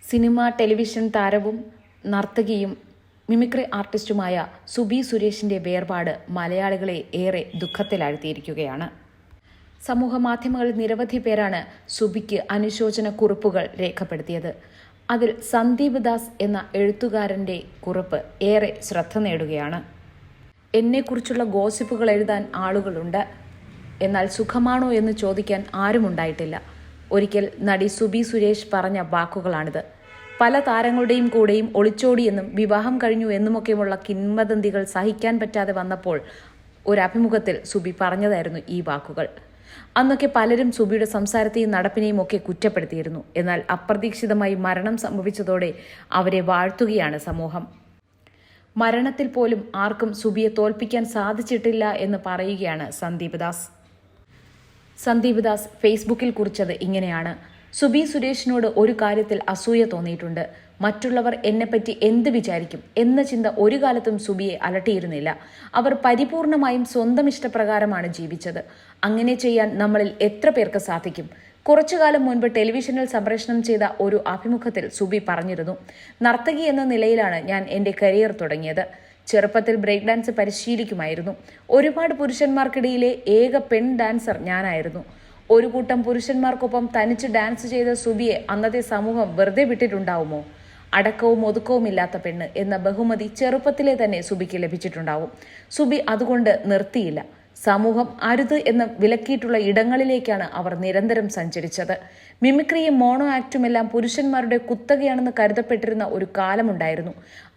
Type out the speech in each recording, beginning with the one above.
Cinema, television താരവും നർത്തകിയും mimicry ആർട്ടിസ്റ്റുമായ Subi സുരേഷിന്റെ വേർപാട് മലയാളികളെ ഏറെ ദുഃഖത്തിലാഴ്ത്തിയിരിക്കുകയാണ്. സമൂഹ മാധ്യമങ്ങളിൽ നിരവധി പേരാണ് സുബിക്ക് അനുശോചന കുറിപ്പുകൾ രേഖപ്പെടുത്തിയത്. അതിൽ സന്ദീപ് ദാസ് എന്ന എഴുത്തുകാരന്റെ കുറിപ്പ് ഏറെ ശ്രദ്ധ നേടുകയാണ്. എന്നെക്കുറിച്ചുള്ള ഗോസിപ്പുകൾ എഴുതാൻ ആളുകളുണ്ട്, എന്നാൽ സുഖമാണോ എന്ന് ചോദിക്കാൻ ആരുമുണ്ടായിട്ടില്ല. ഒരിക്കൽ നടി സുബി സുരേഷ് പറഞ്ഞ വാക്കുകളാണിത്. പല താരങ്ങളുടെയും കൂടെയും ഒളിച്ചോടിയെന്നും വിവാഹം കഴിഞ്ഞു എന്നുമൊക്കെയുള്ള കിംവദന്തികൾ സഹിക്കാൻ പറ്റാതെ വന്നപ്പോൾ ഒരു അഭിമുഖത്തിൽ സുബി പറഞ്ഞതായിരുന്നു ഈ വാക്കുകൾ. അന്നൊക്കെ പലരും സുബിയുടെ സംസാരത്തെയും നടപ്പിനെയും ഒക്കെ കുറ്റപ്പെടുത്തിയിരുന്നു. എന്നാൽ അപ്രതീക്ഷിതമായി മരണം സംഭവിച്ചതോടെ അവരെ വാഴ്ത്തുകയാണ് സമൂഹം. മരണത്തിൽ പോലും ആർക്കും സുബിയെ തോൽപ്പിക്കാൻ സാധിച്ചിട്ടില്ല എന്ന് പറയുകയാണ് സന്ദീപ് ദാസ്. സന്ദീപ് ദാസ് ഫേസ്ബുക്കിൽ കുറിച്ചത് ഇങ്ങനെയാണ്: സുബി സുരേഷിനോട് ഒരു കാര്യത്തിൽ അസൂയ തോന്നിയിട്ടുണ്ട്. മറ്റുള്ളവർ എന്നെപ്പറ്റി എന്ത് വിചാരിക്കും എന്ന ചിന്ത ഒരു കാലത്തും സുബിയെ അലട്ടിയിരുന്നില്ല. അവർ പരിപൂർണമായും സ്വന്തം ഇഷ്ടപ്രകാരമാണ് ജീവിച്ചത്. അങ്ങനെ ചെയ്യാൻ നമ്മളിൽ എത്ര പേർക്ക് സാധിക്കും? കുറച്ചുകാലം മുൻപ് ടെലിവിഷനിൽ സംപ്രേഷണം ചെയ്ത ഒരു അഭിമുഖത്തിൽ സുബി പറഞ്ഞിരുന്നു, നർത്തകി എന്ന നിലയിലാണ് ഞാൻ എൻ്റെ കരിയർ തുടങ്ങിയത്. ചെറുപ്പത്തിൽ ബ്രേക്ക് ഡാൻസ് പരിശീലിക്കുമായിരുന്നു. ഒരുപാട് പുരുഷന്മാർക്കിടയിലെ ഏക പെൺ ഡാൻസർ ഞാനായിരുന്നു. ഒരു കൂട്ടം പുരുഷന്മാർക്കൊപ്പം തനിച്ച് ഡാൻസ് ചെയ്ത സുബിയെ അന്നത്തെ സമൂഹം വെറുതെ വിട്ടിട്ടുണ്ടാവുമോ? അടക്കവും ഒതുക്കവും ഇല്ലാത്ത പെണ്ണ് എന്ന ബഹുമതി ചെറുപ്പത്തിലെ തന്നെ സുബിക്ക് ലഭിച്ചിട്ടുണ്ടാവും. സുബി അതുകൊണ്ട് നിർത്തിയില്ല. സമൂഹം അരുത് എന്ന് വിലക്കിയിട്ടുള്ള ഇടങ്ങളിലേക്കാണ് അവർ നിരന്തരം സഞ്ചരിച്ചത്. മിമിക്രിയും മോണോ ആക്റ്റുമെല്ലാം പുരുഷന്മാരുടെ കുത്തകയാണെന്ന് കരുതപ്പെട്ടിരുന്ന ഒരു കാലമുണ്ടായിരുന്നു.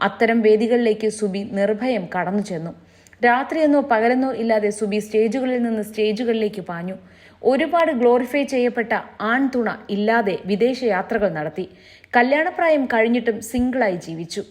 അത്തരം വേദികളിലേക്ക് സുബി നിർഭയം കടന്നു ചെന്നു. രാത്രിയെന്നോ പകലെന്നോ ഇല്ലാതെ സുബി സ്റ്റേജുകളിൽ നിന്ന് സ്റ്റേജുകളിലേക്ക് പാഞ്ഞു. ഒരുപാട് ഗ്ലോറിഫൈ ചെയ്യപ്പെട്ട ആൺതുണ ഇല്ലാതെ വിദേശ യാത്രകൾ നടത്തി. കല്യാണപ്രായം കഴിഞ്ഞിട്ടും സിംഗിളായി ജീവിച്ചു.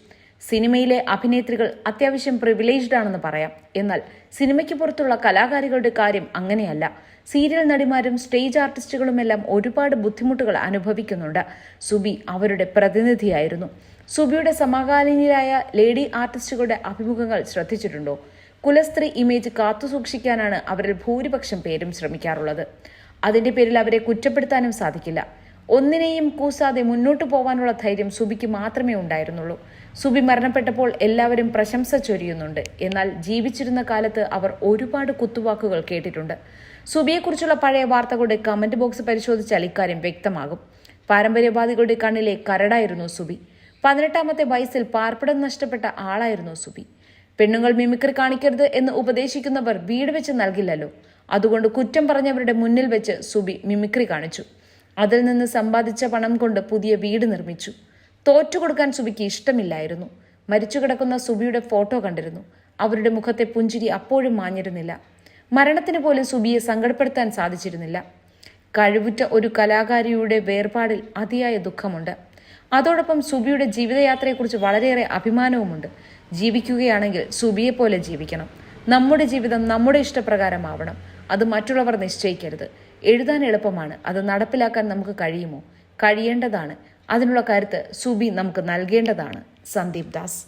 സിനിമയിലെ അഭിനേത്രികൾ അത്യാവശ്യം പ്രിവിലേജ്ഡ് ആണെന്ന് പറയാം. എന്നാൽ സിനിമയ്ക്ക് പുറത്തുള്ള കലാകാരികളുടെ കാര്യം അങ്ങനെയല്ല. സീരിയൽ നടിമാരും സ്റ്റേജ് ആർട്ടിസ്റ്റുകളുമെല്ലാം ഒരുപാട് ബുദ്ധിമുട്ടുകൾ അനുഭവിക്കുന്നുണ്ട്. സുബി അവരുടെ പ്രതിനിധിയായിരുന്നു. സുബിയുടെ സമകാലീനരായ ലേഡി ആർട്ടിസ്റ്റുകളുടെ അഭിമുഖങ്ങൾ ശ്രദ്ധിച്ചിട്ടുണ്ടോ? കുലസ്ത്രീ ഇമേജ് കാത്തുസൂക്ഷിക്കാനാണ് അവരിൽ ഭൂരിപക്ഷം പേരും ശ്രമിക്കാറുള്ളത്. അതിന്റെ പേരിൽ അവരെ കുറ്റപ്പെടുത്താനും സാധിക്കില്ല. ഒന്നിനെയും കൂസാതെ മുന്നോട്ടു പോവാനുള്ള ധൈര്യം സുബിക്ക് മാത്രമേ ഉണ്ടായിരുന്നുള്ളൂ. സുബി മരണപ്പെട്ടപ്പോൾ എല്ലാവരും പ്രശംസ ചൊരിയുന്നുണ്ട്. എന്നാൽ ജീവിച്ചിരുന്ന കാലത്ത് അവർ ഒരുപാട് കുത്തുവാക്കുകൾ കേട്ടിട്ടുണ്ട്. സുബിയെക്കുറിച്ചുള്ള പഴയ വാർത്തകളുടെ കമന്റ് ബോക്സ് പരിശോധിച്ചാൽ ഇക്കാര്യം വ്യക്തമാകും. പാരമ്പര്യവാദികളുടെ കണ്ണിലെ കരടായിരുന്നു സുബി. 18ാമത്തെ വയസ്സിൽ പാർപ്പിടം നഷ്ടപ്പെട്ട ആളായിരുന്നു സുബി. പെണ്ണുങ്ങൾ മിമിക്രി കാണിക്കരുത് എന്ന് ഉപദേശിക്കുന്നവർ വീട് വെച്ച് നൽകില്ലല്ലോ. അതുകൊണ്ട് കുറ്റം പറഞ്ഞവരുടെ മുന്നിൽ വെച്ച് സുബി മിമിക്രി കാണിച്ചു. അതിൽ നിന്ന് സമ്പാദിച്ച പണം കൊണ്ട് പുതിയ വീട് നിർമ്മിച്ചു. തോറ്റുകൊടുക്കാൻ സുബിക്ക് ഇഷ്ടമില്ലായിരുന്നു. മരിച്ചു കിടക്കുന്ന സുബിയുടെ ഫോട്ടോ കണ്ടിരുന്നു. അവരുടെ മുഖത്തെ പുഞ്ചിരി അപ്പോഴും മാഞ്ഞിരുന്നില്ല. മരണത്തിന് പോലും സുബിയെ സങ്കടപ്പെടുത്താൻ സാധിച്ചിരുന്നില്ല. കഴിവുറ്റ ഒരു കലാകാരിയുടെ വേർപാടിൽ അതിയായ ദുഃഖമുണ്ട്. അതോടൊപ്പം സുബിയുടെ ജീവിതയാത്രയെക്കുറിച്ച് വളരെയേറെ അഭിമാനവുമുണ്ട്. ജീവിക്കുകയാണെങ്കിൽ സുബിയെ പോലെ ജീവിക്കണം. നമ്മുടെ ജീവിതം നമ്മുടെ ഇഷ്ടപ്രകാരമാവണം. അത് മറ്റുള്ളവർ നിശ്ചയിക്കരുത്. എഴുതാൻ എളുപ്പമാണ്, അത് നടപ്പിലാക്കാൻ നമുക്ക് കഴിയുമോ? കഴിയേണ്ടതാണ്. അതിനുള്ള കരുത്ത് സുബി നമുക്ക് നൽകേണ്ടതാണ്. സന്ദീപ് ദാസ്.